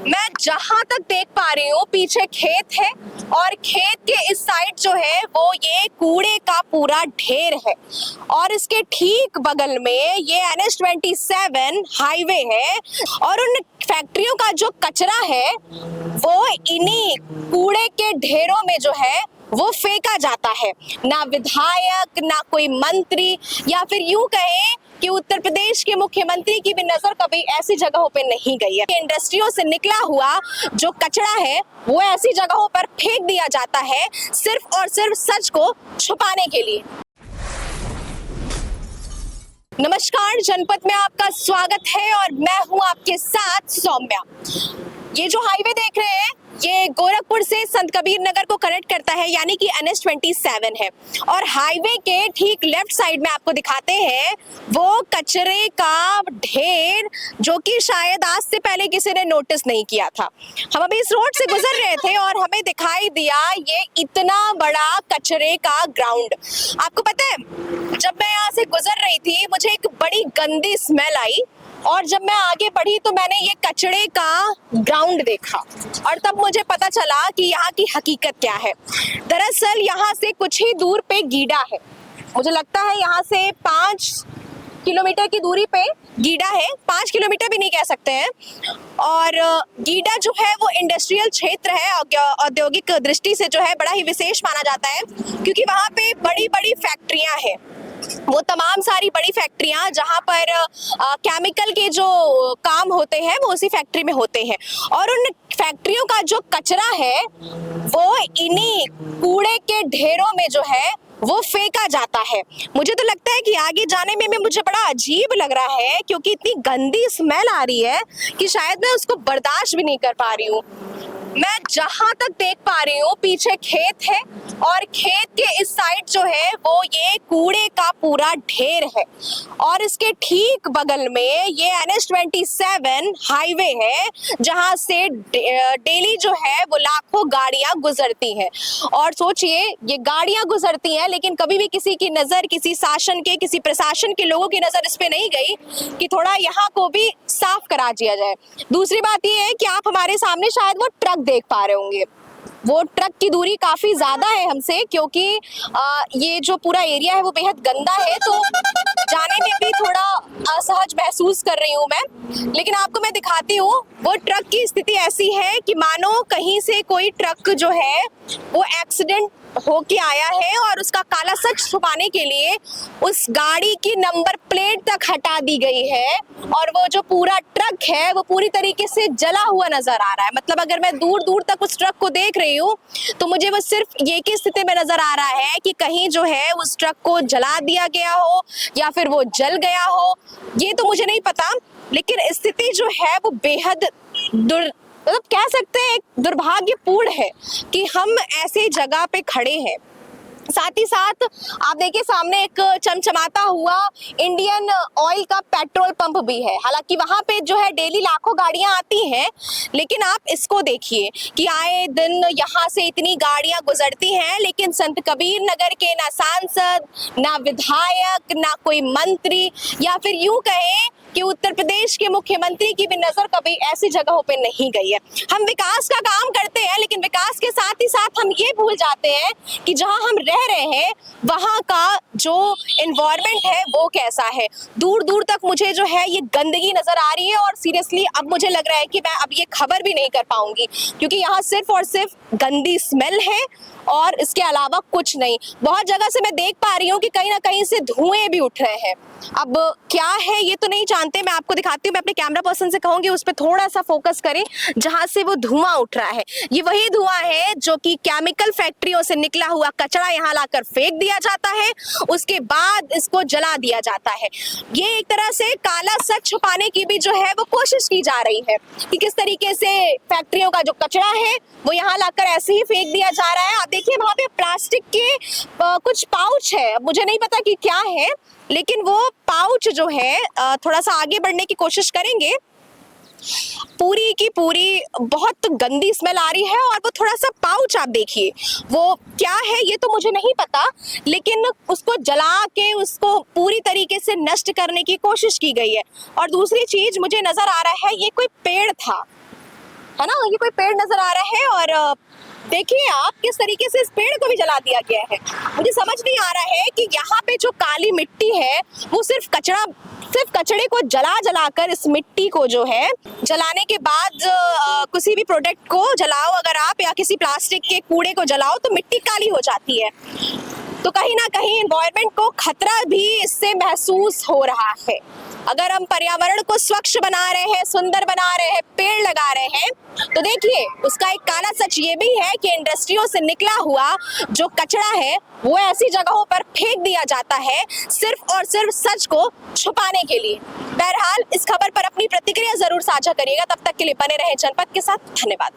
मैं जहां तक देख पा रही हूँ पीछे खेत है और खेत के इस साइड जो है वो ये कूड़े का पूरा ढेर है और इसके ठीक बगल में ये NH-27 हाईवे है और उन फैक्ट्रियों का जो कचरा है वो इन्हीं कूड़े के ढेरों में जो है वो फेंका जाता है। ना विधायक, ना कोई मंत्री या फिर यूं कहें कि उत्तर प्रदेश के मुख्यमंत्री की भी नजर कभी ऐसी जगहों पे नहीं गई है। इंडस्ट्रियों से निकला हुआ जो कचरा है वो ऐसी जगहों पर फेंक दिया जाता है सिर्फ और सिर्फ सच को छुपाने के लिए। नमस्कार, जनपद में आपका स्वागत है और मैं हूं आपके साथ सौम्या। ये जो हाईवे देख रहे हैं ये गोरखपुर से संत कबीर नगर को कनेक्ट करता है, यानी कि NH-27 है और हाईवे के ठीक लेफ्ट साइड में आपको दिखाते हैं वो कचरे का ढेर जो कि शायद आज से पहले किसी ने नोटिस नहीं किया था। हम अभी इस रोड से गुजर रहे थे और हमें दिखाई दिया ये इतना बड़ा कचरे का ग्राउंड। आपको पता है, जब मैं यहाँ से गुजर रही थी मुझे एक बड़ी गंदी स्मेल आई और जब मैं आगे बढ़ी तो मैंने ये कचरे का ग्राउंड देखा और तब मुझे पता चला कि यहाँ की हकीकत क्या है। दरअसल यहाँ से कुछ ही दूर पे गीडा है। मुझे लगता है यहाँ से 5 किलोमीटर की दूरी पे गीडा है, 5 किलोमीटर भी नहीं कह सकते हैं। और गीडा जो है वो इंडस्ट्रियल क्षेत्र है, औद्योगिक दृष्टि से जो है बड़ा ही विशेष माना जाता है क्योंकि वहाँ पे बड़ी बड़ी फैक्ट्रियां हैं। वो तमाम सारी बड़ी फैक्ट्रियां जहां पर केमिकल के जो काम होते हैं वो उसी फैक्ट्री में होते हैं और उन फैक्ट्रियों का जो कचरा है वो इन्हीं कूड़े के ढेरों में जो है वो फेंका जाता है। मुझे तो लगता है कि आगे जाने में मुझे बड़ा अजीब लग रहा है क्योंकि इतनी गंदी स्मेल आ रही है कि शायद मैं उसको बर्दाश्त भी नहीं कर पा रही हूँ। मैं जहां तक देख पा रही हूँ पीछे खेत है और खेत के इस साइड जो है वो ये कूड़े का पूरा ढेर है और इसके ठीक बगल में ये NH-27 हाईवे है जहां से डेली जो है वो लाखों गाड़ियां गुजरती हैं। और सोचिए, ये गाड़ियां गुजरती हैं लेकिन कभी भी किसी की नजर, किसी शासन के, किसी प्रशासन के लोगों की नजर इस पे नहीं गई कि थोड़ा यहाँ को भी साफ करा दिया जाए। दूसरी बात ये है कि आप हमारे सामने शायद वो ट्रक देख पा रहे होंगे। वो ट्रक की दूरी काफी ज्यादा है हमसे क्योंकि ये जो पूरा एरिया है वो बेहद गंदा है, तो जाने में भी थोड़ा असहज महसूस कर रही हूँ मैं। लेकिन आपको मैं दिखाती हूँ, वो ट्रक की स्थिति ऐसी है कि मानो कहीं से कोई ट्रक जो है वो एक्सीडेंट होके आया है और उसका काला सच छुपाने के लिए उस गाड़ी की नंबर प्लेट तक हटा दी गई है और वो जो पूरा ट्रक है वो पूरी तरीके से जला हुआ नजर आ रहा है। मतलब अगर मैं दूर दूर तक उस ट्रक को देख रही हूँ तो मुझे वो सिर्फ ये की स्थिति में नजर आ रहा है कि कहीं जो है उस ट्रक को जला दिया गया हो या फिर वो जल गया हो, ये तो मुझे नहीं पता। लेकिन स्थिति जो है वो बेहद मतलब कह सकते हैं एक दुर्भाग्यपूर्ण है कि हम ऐसे जगह पे खड़े हैं। साथ ही साथ आप देखिए सामने एक चमचमाता हुआ इंडियन ऑयल का पेट्रोल पंप भी है। हालांकि वहां पे जो है डेली लाखों गाड़ियां आती हैं, लेकिन आप इसको देखिए कि आए दिन यहाँ से इतनी गाड़ियां गुजरती हैं लेकिन संत कबीर नगर के ना सांसद, ना विधायक, ना कोई मंत्री या फिर यूं कहें कि उत्तर प्रदेश के मुख्यमंत्री की भी नजर कभी ऐसी जगहों पे नहीं गई है। हम विकास का काम करते हैं लेकिन विकास के साथ ही साथ हम ये भूल जाते हैं कि जहां हम रह रहे हैं वहां का जो एनवायरनमेंट है वो कैसा है। दूर दूर तक मुझे जो है ये गंदगी नजर आ रही है और सीरियसली अब मुझे लग रहा है कि मैं अब ये खबर भी नहीं कर पाऊंगी क्योंकि यहाँ सिर्फ और सिर्फ गंदी स्मेल है और इसके अलावा कुछ नहीं। बहुत जगह से मैं देख पा रही हूँ कि कहीं ना कहीं से धुएं भी उठ रहे हैं। अब क्या है ये तो नहीं जानते, मैं आपको दिखाती हूँ। मैं अपने कैमरा पर्सन से कहूंगी उस पर थोड़ा सा फोकस करें जहां से वो धुआं उठ रहा है। ये वही धुआं है जो कि केमिकल फैक्ट्रियों से निकला हुआ कचरा यहाँ लाकर फेंक दिया जाता है, उसके बाद इसको जला दिया जाता है। ये एक तरह से काला सच छुपाने की भी जो है वो कोशिश की जा रही है कि किस तरीके से फैक्ट्रियों का जो कचरा है वो यहाँ लाकर ऐसे ही फेंक दिया जा रहा है। आप देखिए वहां पे प्लास्टिक के कुछ पाउच है, मुझे नहीं पता कि क्या है, लेकिन वो पाउच जो है थोड़ा सा आगे बढ़ने की कोशिश करेंगे। पूरी की पूरी बहुत गंदी स्मेल आ रही है और वो थोड़ा सा पाउच आप देखिए वो क्या है ये तो मुझे नहीं पता, लेकिन उसको जला के उसको पूरी तरीके से नष्ट करने की कोशिश की गई है। और दूसरी चीज मुझे नजर आ रहा है ये कोई पेड़ था, है ना, ये कोई पेड़ नजर आ रहा है और देखिए आप किस तरीके से इस पेड़ को भी जला दिया गया है। मुझे समझ नहीं आ रहा है कि यहाँ पे जो काली मिट्टी है वो सिर्फ कचड़े को जला जलाकर इस मिट्टी को जो है जलाने के बाद किसी भी प्रोडक्ट को जलाओ अगर आप या किसी प्लास्टिक के कूड़े को जलाओ तो मिट्टी काली हो जाती है। तो कहीं ना कहीं एनवायरनमेंट को खतरा भी इससे महसूस हो रहा है। अगर हम पर्यावरण को स्वच्छ बना रहे हैं, सुंदर बना रहे हैं, पेड़ लगा रहे हैं, तो देखिए उसका एक काला सच ये भी है कि इंडस्ट्रियों से निकला हुआ जो कचरा है वो ऐसी जगहों पर फेंक दिया जाता है सिर्फ और सिर्फ सच को छुपाने के लिए। बहरहाल इस खबर पर अपनी प्रतिक्रिया जरूर साझा करिएगा। तब तक के लिए बने रहे जनपद के साथ। धन्यवाद।